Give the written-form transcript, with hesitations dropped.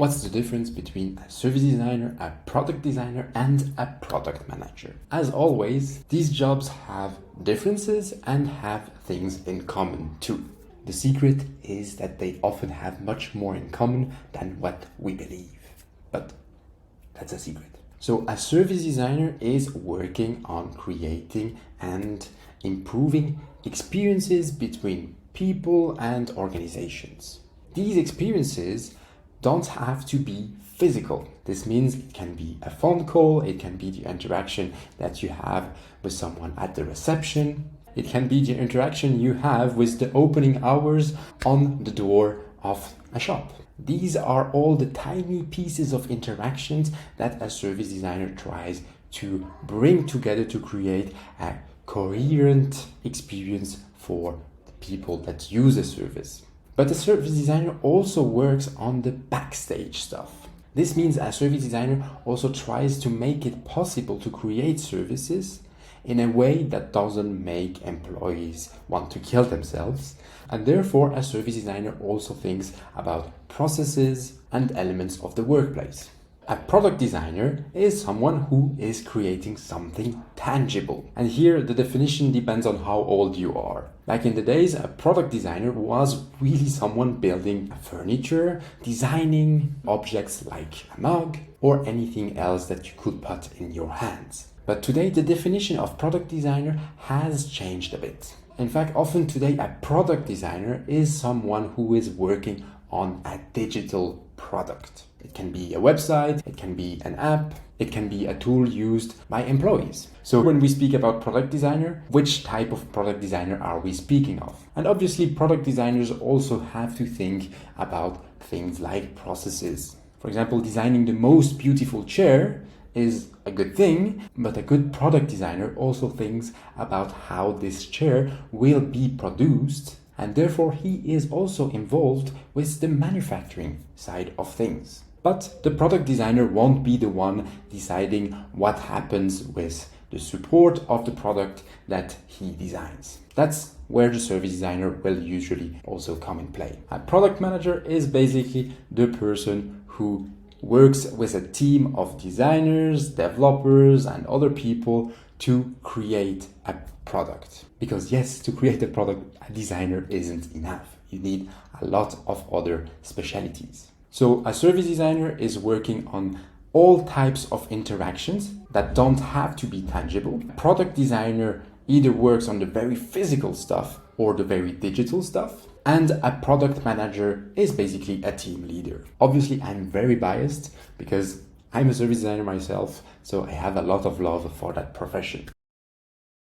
What's the difference between a service designer, a product designer, and a product manager? As always, these jobs have differences and have things in common too. The secret is that they often have much more in common than what we believe. But that's a secret. So a service designer is working on creating and improving experiences between people and organizations. These experiences don't have to be physical. This means it can be a phone call, it can be the interaction that you have with someone at the reception, it can be the interaction you have with the opening hours on the door of a shop. These are all the tiny pieces of interactions that a service designer tries to bring together to create a coherent experience for the people that use a service. But the service designer also works on the backstage stuff. This means a service designer also tries to make it possible to create services in a way that doesn't make employees want to kill themselves. And therefore, a service designer also thinks about processes and elements of the workplace. A product designer is someone who is creating something tangible. And here the definition depends on how old you are. Back in the days, a product designer was really someone building furniture, designing objects like a mug or anything else that you could put in your hands. But today the definition of product designer has changed a bit. In fact, often today a product designer is someone who is working on a digital product. It can be a website, it can be an app, it can be a tool used by employees. So when we speak about product designer, which type of product designer are we speaking of? And obviously product designers also have to think about things like processes. For example, designing the most beautiful chair is a good thing, but a good product designer also thinks about how this chair will be produced, and therefore he is also involved with the manufacturing side of things. But the product designer won't be the one deciding what happens with the support of the product that he designs. That's where the service designer will usually also come in play. A product manager is basically the person who works with a team of designers, developers, and other people to create a product. Because yes, to create a product, a designer isn't enough. You need a lot of other specialties. So a service designer is working on all types of interactions that don't have to be tangible. A product designer either works on the very physical stuff or the very digital stuff. And a product manager is basically a team leader. Obviously, I'm very biased because I'm a service designer myself, so I have a lot of love for that profession.